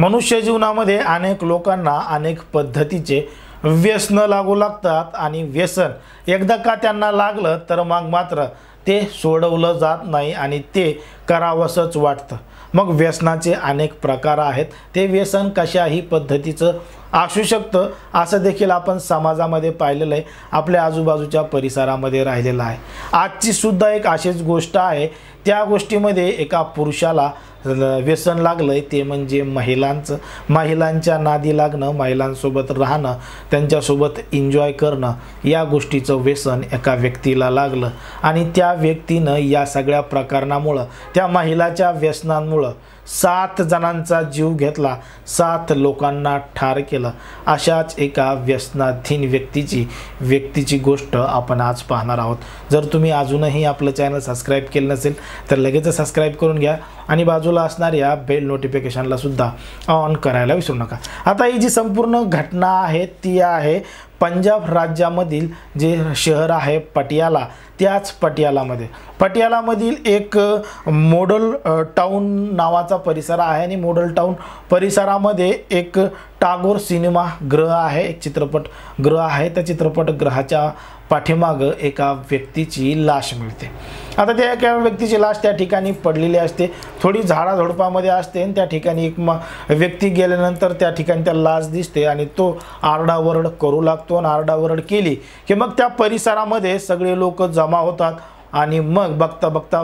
मनुष्य जीवनामध्ये अनेक लोकांना अनेक पद्धतीचे व्यसन लागू लागतात आणि व्यसन एकदा का त्यांना लागलं तर मग मात्र ते सोडवलं जात नाही आणि ते करावंसंच वाटतं। मग व्यसनाचे अनेक प्रकार आहेत, ते व्यसन कशाही पद्धतीचं असू शकतं असं देखील आपण समाजामध्ये पाहिलेलं आहे, आपल्या आजूबाजूच्या परिसरामध्ये राहिलेलं आहे। आजची सुद्धा एक अशीच गोष्ट आहे, त्या गोष्टीमध्ये एका पुरुषाला व्यसन लागलंय, ते म्हणजे महिलांच्या नादी लागणं, महिलांसोबत राहणं, त्यांच्यासोबत एन्जॉय करणं, या गोष्टीचं व्यसन एका व्यक्तीला लागलं आणि त्या व्यक्तीनं या सगळ्या प्रकरणामुळं, त्या महिलाच्या व्यसनांमुळं 7 जणांचा जीव घेतला, 7 लोकांना ठार केलं। अशाच एका व्यसनाधीन व्यक्तीची गोष्ट आपण आज पाहणार आहोत। जर तुम्ही अजूनही आपलं चॅनल सबस्क्राईब केलं नसेल तर लगेच सबस्क्राईब करून घ्या आणि बाजूला असणाऱ्या बेल नोटिफिकेशनला सुद्धा ऑन करायला विसरू नका। आता ही जी संपूर्ण घटना आहे ती आहे पंजाब राज्यामधील जे शहर आहे पटियाला, त्याच पटियालामधील एक मॉडेल टाउन नावाचा परिसर आहे आणि मॉडेल टाउन परिसरामध्ये एक टागोर सिनेमागृह आहे, एक चित्रपटगृह आहे। त्या चित्रपटगृहाच्या पाठीमागं एका व्यक्तीची लाश मिळते। आता त्या एका व्यक्तीची लाश त्या ठिकाणी पडलेली असते, थोडी झाडाझुडपामध्ये असते आणि त्या ठिकाणी एक व्यक्ती गेल्यानंतर त्या ठिकाणी त्या लाश दिसते आणि तो आरडाओरड करू लागतो आणि आरडाओरड केली की मग त्या परिसरामध्ये सगळे लोक जमा होतात आणि मग बघता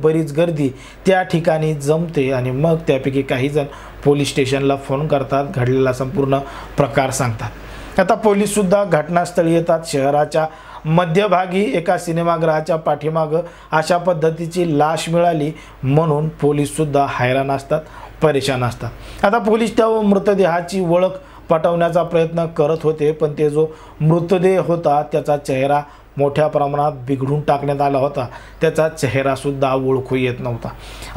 बरीच गर्दी त्या ठिकाणी जमते आणि मग त्यापैकी काही जण पोलीस स्टेशनला फोन करतात, घडलेला संपूर्ण प्रकार सांगतात। आता पोलीस सुद्धा घटनास्थळी येतात। शहराच्या मध्यभागी एका सिनेमागृहाच्या पाठीमागं अशा पद्धतीची लाश मिळाली म्हणून पोलीस सुद्धा हैराण असतात, परेशान असतात। आता पोलीस त्या मृतदेहाची ओळख पटवण्याचा प्रयत्न करत होते, पण ते जो मृतदेह होता त्याचा चेहरा मोठ्या प्रमाणात बिघडून टाकण्यात आला होता, त्याचा चेहरा सुद्धा ओळखू येत नव्हता।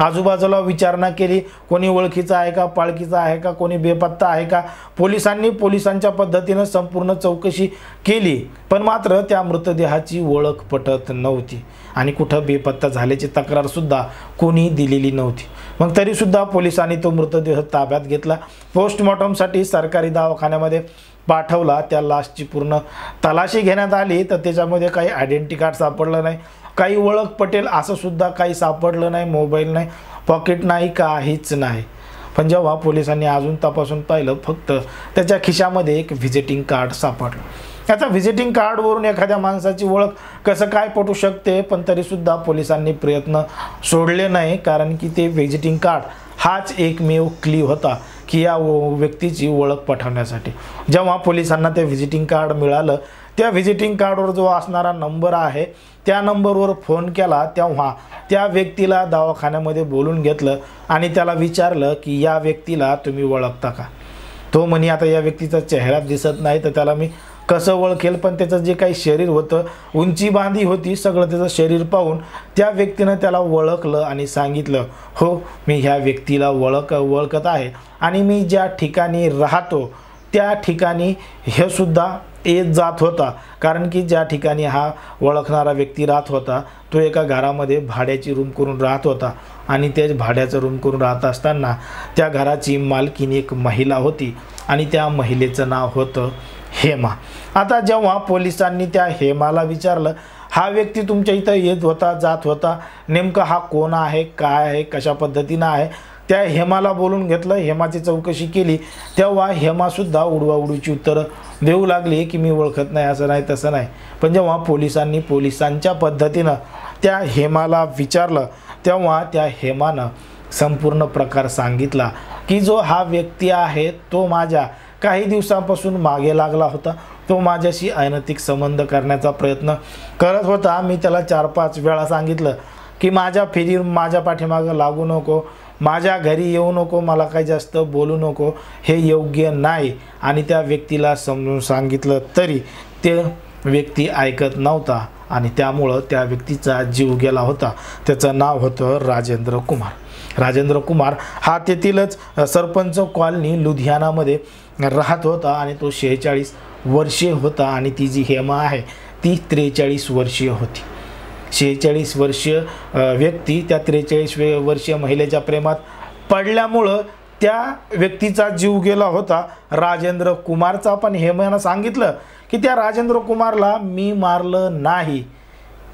आजूबाजूला विचारणा केली, कोणी ओळखीचा आहे का, पाळखीचा आहे का, कोणी बेपत्ता आहे का, पोलिसांच्या पद्धतीने संपूर्ण चौकशी केली, पण मात्र त्या मृतदेहाची ओळख पटत नव्हती आणि कुठं बेपत्ता झाल्याची तक्रार सुद्धा कोणी दिलेली नव्हती। मग तरी सुद्धा पोलिसांनी तो मृतदेह ताब्यात घेतला, पोस्टमॉर्टमसाठी सरकारी दवाखान्यामध्ये पाठवला। त्या लाशची पूर्ण तलाशी घेण्यात आली तर त्याच्यामध्ये काही आयडेंटिटी कार्ड सापडलं नाही, काही ओळख पटेल असं सुद्धा काही सापडलं नाही, मोबाईल नाही, पॉकेट नाही, काहीच नाही। पण जेव्हा पोलिसांनी अजून तपासून पाहिलं, फक्त त्याच्या खिशामध्ये एक व्हिजिटिंग कार्ड सापडलं। आता व्हिजिटिंग कार्डवरून एखाद्या माणसाची ओळख कसं काय पटू शकते, पण तरीसुद्धा पोलिसांनी प्रयत्न सोडले नाही, कारण की ते व्हिजिटिंग कार्ड हाच एकमेव क्ली होता की या व्यक्तीची ओळख पटवण्यासाठी। जेव्हा पोलिसांना ते व्हिजिटिंग कार्ड मिळालं, त्या व्हिजिटिंग कार्डवर जो असणारा नंबर आहे त्या नंबरवर फोन केला, तेव्हा त्या व्यक्तीला दवाखान्यामध्ये बोलून घेतलं आणि त्याला विचारलं की या व्यक्तीला तुम्ही ओळखता का। तो म्हणे आता या व्यक्तीचा चेहरा दिसत नाही तर त्याला मी कसं ओळखेल, पण त्याचं जे काही शरीर होतं, उंची बांधी होती, सगळं त्याचं शरीर पाहून त्या व्यक्तीनं त्याला ओळखलं आणि सांगितलं, हो मी ह्या व्यक्तीला ओळखत आहे आणि मी ज्या ठिकाणी राहतो त्या ठिकाणी हे सुद्धा येत जात होता, कारण की ज्या ठिकाणी हा ओळखणारा व्यक्ती राहत होता तो एका घरामध्ये भाड्याची रूम करून राहत होता आणि ते भाड्याचं रूम करून राहत असताना त्या घराची मालकीण एक महिला होती आणि त्या महिलेचं नाव होतं हेमा। आता जेव्हा पोलिसांनी त्या हेमाला विचारलं, हा व्यक्ती तुमच्या इथं येत होता जात होता, नेमका हा कोण आहे, काय आहे, कशा पद्धतीनं आहे, त्या हेमाला बोलून घेतलं, हेमाची चौकशी केली, तेव्हा हेमासुद्धा उडवाउडीची उत्तरं देऊ लागली की मी ओळखत नाही, असं नाही तसं नाही। पण जेव्हा पोलिसांच्या पद्धतीनं त्या हेमाला विचारलं तेव्हा त्या हेमानं संपूर्ण प्रकार सांगितला की जो हा व्यक्ती आहे तो माझ्या काही दिवसांपासून मागे लागला होता, तो माझ्याशी अनैतिक संबंध करण्याचा प्रयत्न करत होता। मी त्याला 4-5 वेळा सांगितलं की माझ्या पाठीमागं लागू नको, माझ्या घरी येऊ नको, मला काही जास्त बोलू नको, हे योग्य नाही। आणि त्या व्यक्तीला समजून सांगितलं तरी ते व्यक्ती ऐकत नव्हता आणि त्यामुळं त्या व्यक्तीचा जीव गेला होता। त्याचं नाव होतं राजेंद्र कुमार हा तेथीलच सरपंच कॉलनी लुधियानामध्ये राहत होता आणि तो 46 वर्षीय होता आणि ती जी हेमा आहे ती 43 वर्षीय होती। 46 वर्षीय व्यक्ती त्या 43 वर्षीय महिलेच्या प्रेमात पडल्यामुळं त्या व्यक्तीचा जीव गेला होता राजेंद्र कुमारचा, पण हेमानं सांगितलं की त्या राजेंद्र कुमारला मी मारलं नाही,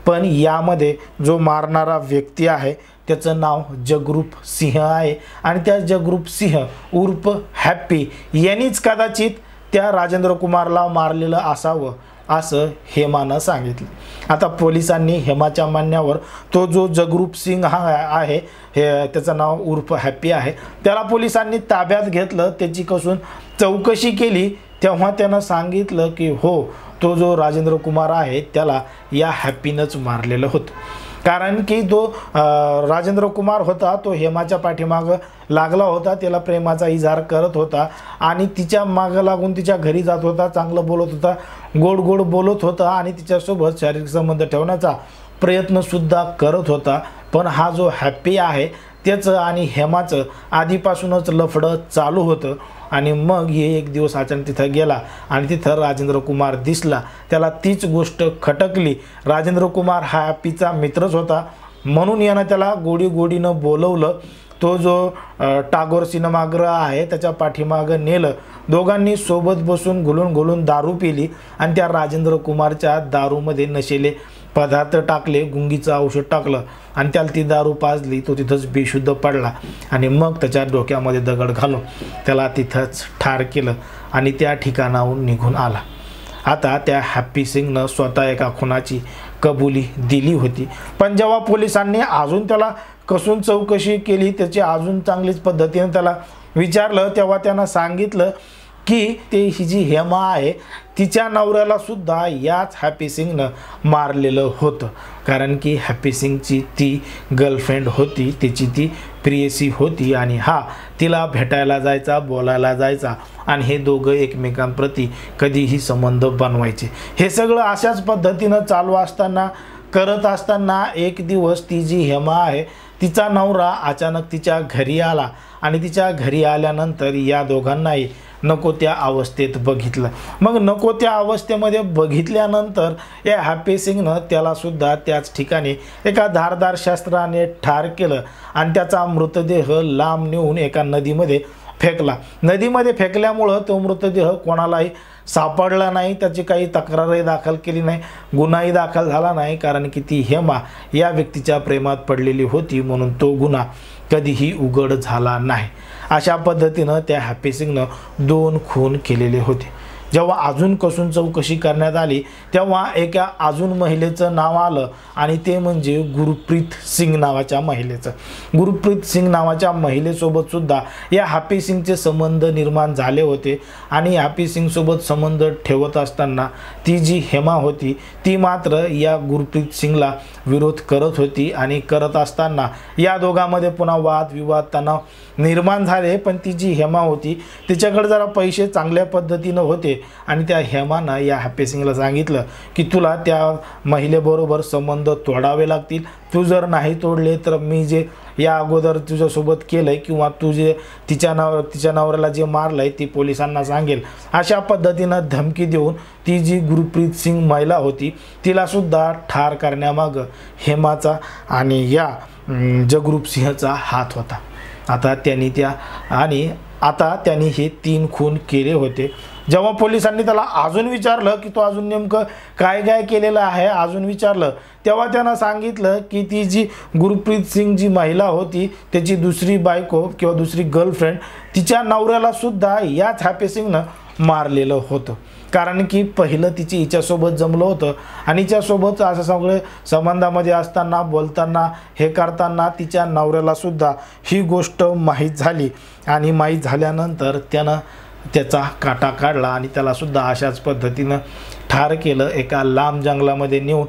पण यामध्ये जो मारणारा व्यक्ती आहे त्याचं नाव जगरूप सिंह आहे आणि त्या जगरूप सिंह उर्फ हॅप्पी यांनीच कदाचित त्या राजेंद्र कुमारला मारलेलं असावं असं हेमानं सांगितलं. आता पोलिसांनी हेमाच्या म्हणण्यावर तो जो जगरूप सिंग हा आहे, हे त्याचं नाव उर्फ हॅप्पी आहे, त्याला पोलिसांनी ताब्यात घेतलं. त्याची कसून चौकशी केली तेव्हा त्यानं सांगितलं की हो, तो जो राजेंद्र कुमार आहे त्याला या हॅप्पीनंच मारलेलं होतं. कारण की जो राजेंद्र कुमार होता तो हेमाच्या पाठीमागं लागला होता, त्याला प्रेमाचा इजहार करत होता आणि तिच्या मागं लागून तिच्या घरी जात होता, चांगलं बोलत होता, गोड गोड बोलत होता आणि तिच्यासोबत शारीरिक संबंध ठेवण्याचा प्रयत्नसुद्धा करत होता. पण हा जो हॅप्पी आहे त्याचं आणि हेमाचं आधीपासूनच लफडं चालू होतं आणि मग हे एक दिवस अचानक तिथं गेला आणि तिथं राजेंद्र कुमार दिसला. त्याला तीच गोष्ट खटकली. राजेंद्र कुमार हा हॅप्पीचा मित्रच होता म्हणून यानं त्याला गोडीनं बोलवलं. तो जो टागोर सिनेमागृह आहे त्याच्या पाठीमागं नेलं. दोघांनी सोबत बसून घुलून दारू पिली आणि त्या राजेंद्र कुमारच्या दारूमध्ये नशेले पदार्थ टाकले, गुंगीचं औषध टाकलं आणि त्याला ती दारू पाजली. तो तिथंच बेशुद्ध पडला आणि मग त्याच्या डोक्यामध्ये दगड घालून त्याला तिथंच ठार केलं आणि त्या ठिकाणाहून निघून आला. आता त्या हॅप्पी सिंगनं स्वतः एका खुनाची कबुली दिली होती, पण जेव्हा पोलिसांनी अजून त्याला कसून चौकशी केली, त्याची अजून चांगलीच पद्धतीने त्याला विचारलं, तेव्हा त्यानं सांगितलं की ते ही जी हेमा आहे तिच्या नवऱ्याला सुद्धा याच हॅप्पी सिंगनं मारलेलं होतं. कारण की हॅप्पी सिंगची ती गर्लफ्रेंड होती, त्याची ती प्रेयसी होती आणि हा तिला भेटायला जायचा, बोलायला जायचा आणि हे दोघं एकमेकांप्रती कधीही संबंध बनवायचे. हे सगळं अशाच पद्धतीनं चालू असताना करत असताना एक दिवस ती जी हेमा आहे तिचा नवरा अचानक तिच्या घरी आला आणि तिच्या घरी आल्यानंतर या दोघांनाही नको त्या अवस्थेत बघितलं. मग नको त्या अवस्थेमध्ये बघितल्यानंतर या हॅप्पी सिंगनं त्यालासुद्धा त्याच ठिकाणी एका धारदार शस्त्राने ठार केलं आणि त्याचा मृतदेह लांब नेऊन एका नदीमध्ये फेकला. नदीमध्ये फेकल्यामुळं तो मृतदेह कोणालाही सापडला नाही, त्याची काही तक्रारही दाखल केली नाही, गुन्हाही दाखल झाला नाही. कारण की ती हेमा या व्यक्तीच्या प्रेमात पडलेली होती म्हणून तो गुन्हा कधीही उघड झाला नाही. अशा पद्धतीनं त्या हॅप्पी सिंगनं 2 खून केलेले होते. जेव्हा अजून कसून चौकशी करण्यात आली तेव्हा एका अजून महिलेचं नाव आलं आणि ते म्हणजे गुरप्रीत सिंग नावाच्या महिलेचं. गुरप्रीत सिंग नावाच्या महिलेसोबत सुद्धा या हॅप्पी सिंगचे संबंध निर्माण झाले होते आणि हॅप्पी सिंगसोबत संबंध ठेवत असताना ती जी हेमा होती ती मात्र या गुरप्रीत सिंगला विरोध करत होती आणि करत असताना या दोघांमध्ये पुन्हा वादविवाद तणाव निर्माण झाले. पण ती जी हेमा होती तिच्याकडे जरा पैसे चांगल्या पद्धतीनं होते आणि त्या हेमानं या हॅप्पी सिंगला सांगितलं की तुला त्या महिलेबरोबर संबंध तोडावे लागतील, तू जर नाही तोडले तर मी जे या अगोदर तुझ्यासोबत केलंय किंवा तू जे तिच्या नवऱ्याला जे मारलंय ती पोलिसांना सांगेल. अशा पद्धतीनं धमकी देऊन ती जी गुरप्रीत सिंग महिला होती तिलासुद्धा ठार करण्यामागं हेमाचा आणि या जगरूप सिंहचा हात होता. आता त्यांनी हे 3 खून केले होते. जेव्हा पोलिसांनी त्याला अजून विचारलं की तो अजून नेमकं काय केलेलं आहे अजून विचारलं तेव्हा त्यानं सांगितलं की ती जी गुरप्रीत सिंग जी महिला होती त्याची दुसरी बायको किंवा दुसरी गर्लफ्रेंड तिच्या नवऱ्याला सुद्धा याच हॅप्पी सिंगनं मारलेलं होतं. कारण की पहिलं तिची हिच्यासोबत जमलं होतं आणि हिच्यासोबत असं सगळे संबंधामध्ये असताना बोलताना हे करताना तिच्या नवऱ्याला सुद्धा ही गोष्ट माहीत झाली आणि माहीत झाल्यानंतर त्यानं त्याचा काटा काढला आणि त्यालासुद्धा अशाच पद्धतीनं ठार केलं. एका लांब जंगलामध्ये नेऊन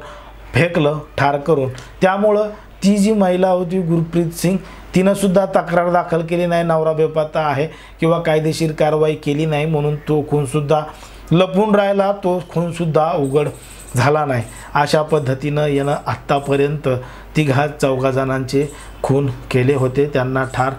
फेकलं ठार करून. त्यामुळं ती जी महिला होती गुरप्रीत सिंग तिनंसुद्धा तक्रार दाखल केली नाही, नवरा बेपत्ता आहे किंवा कायदेशीर कारवाई केली नाही म्हणून तो खूनसुद्धा लपून राहिला, तो खूनसुद्धा उघड झाला नाही. अशा पद्धतीनं यानं आत्तापर्यंत 3-4 जणांचे खून केले होते, त्यांना ठार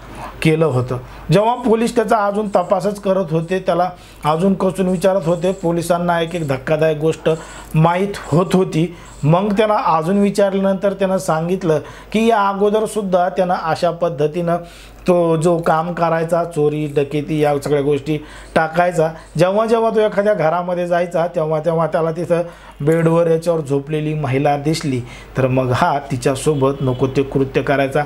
केलं होतं। जेव्हा पोलीस त्याचा अजून तपासच करत होते, त्याला अजून कसून विचारत होते, पोलिसांना एक एक धक्कादायक गोष्ट माहीत होत होती। मग त्याला अजून विचारल्यानंतर त्यानं सांगितलं की या अगोदरसुद्धा त्यानं अशा पद्धतीनं तो जो काम करायचा, चोरी डकेती या सगळ्या गोष्टी टाकायचा। जेव्हा जेव्हा तो एखाद्या घरामध्ये जायचा तेव्हा तेव्हा त्याला तिथं बेडवर याच्यावर झोपलेली महिला दिसली तर मग हा तिच्यासोबत नको ते कृत्य करायचा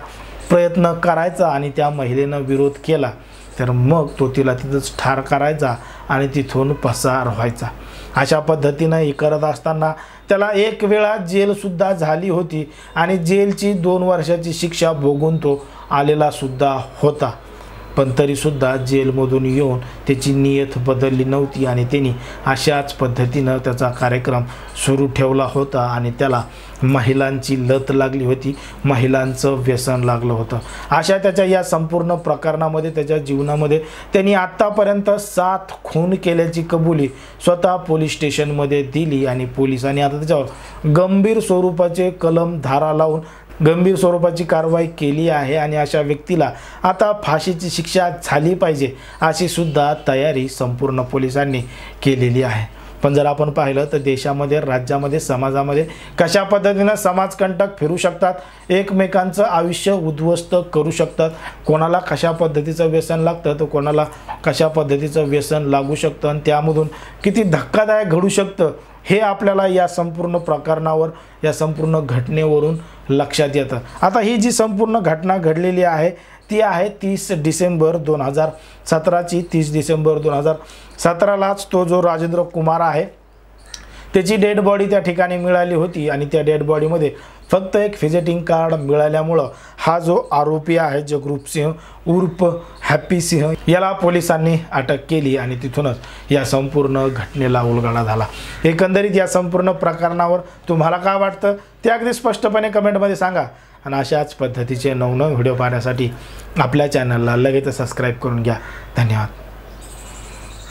प्रयत्न करायचा आणि त्या महिलेनं विरोध केला तर मग तो तिला तिथंच ठार करायचा आणि तिथून पसार व्हायचा। अशा पद्धतीनं हे करत असताना त्याला एक वेळा जेलसुद्धा झाली होती आणि जेलची 2 वर्षाची शिक्षा भोगून तो आलेला सुद्धा होता। पण तरीसुद्धा जेलमधून येऊन त्याची नियत बदलली नव्हती आणि त्यांनी अशाच पद्धतीनं त्याचा कार्यक्रम सुरू ठेवला होता आणि त्याला महिलांची लत लागली होती, महिलांचं व्यसन लागलं होतं। अशा त्याच्या या संपूर्ण प्रकरणामध्ये त्याच्या जीवनामध्ये त्यांनी आत्तापर्यंत 7 खून केल्याची कबुली स्वतः पोलीस स्टेशनमध्ये दिली आणि पोलिसांनी आता त्याच्यावर गंभीर स्वरूपाचे कलम धारा लावून गंभीर स्वरूपाची कारवाई केली आहे आणि अशा व्यक्तीला आता फाशीची शिक्षा झाली पाहिजे अशी सुद्धा तयारी संपूर्ण पोलिसांनी केलेली आहे। पण जर आपण पाहिलं तर देशामध्ये, राज्यामध्ये, समाजामध्ये कशा पद्धतीने समाजकंटक फिरू शकतात, एकमेकांचं आयुष्य उद्ध्वस्त करू शकतात, कोणाला कशा पद्धतीचं व्यसन लागतं तर कोणाला कशा पद्धतीचं व्यसन लागू शकतं आणि त्यामधून किती धक्कादायक घडू शकतं हे आपल्याला या संपूर्ण प्रकरणावर, या संपूर्ण घटनेवरून लक्षात येतं। आता ही जी संपूर्ण घटना घडलेली आहे ती आहे 30 डिसेंबर 2017ची। 30 डिसेंबर 2017लाच तो जो राजेंद्र कुमार आहे त्याची डेड बॉडी त्या ठिकाणी मिळाली होती आणि त्या डेड बॉडीमध्ये फक्त एक व्हिजिटिंग कार्ड मिळाल्यामुळं हा जो आरोपी आहे जगरूप सिंह उर्फ हॅपी सिंह याला पोलिसांनी अटक केली आणि तिथूनच या संपूर्ण घटनेला उलगडा झाला। एकंदरीत या संपूर्ण प्रकरणावर तुम्हाला काय वाटतं ते अगदी स्पष्टपणे कमेंटमध्ये सांगा आणि अशाच पद्धतीचे नवनवीन व्हिडिओ पाहण्यासाठी आपल्या चॅनलला लगेच सबस्क्राईब करून घ्या। धन्यवाद।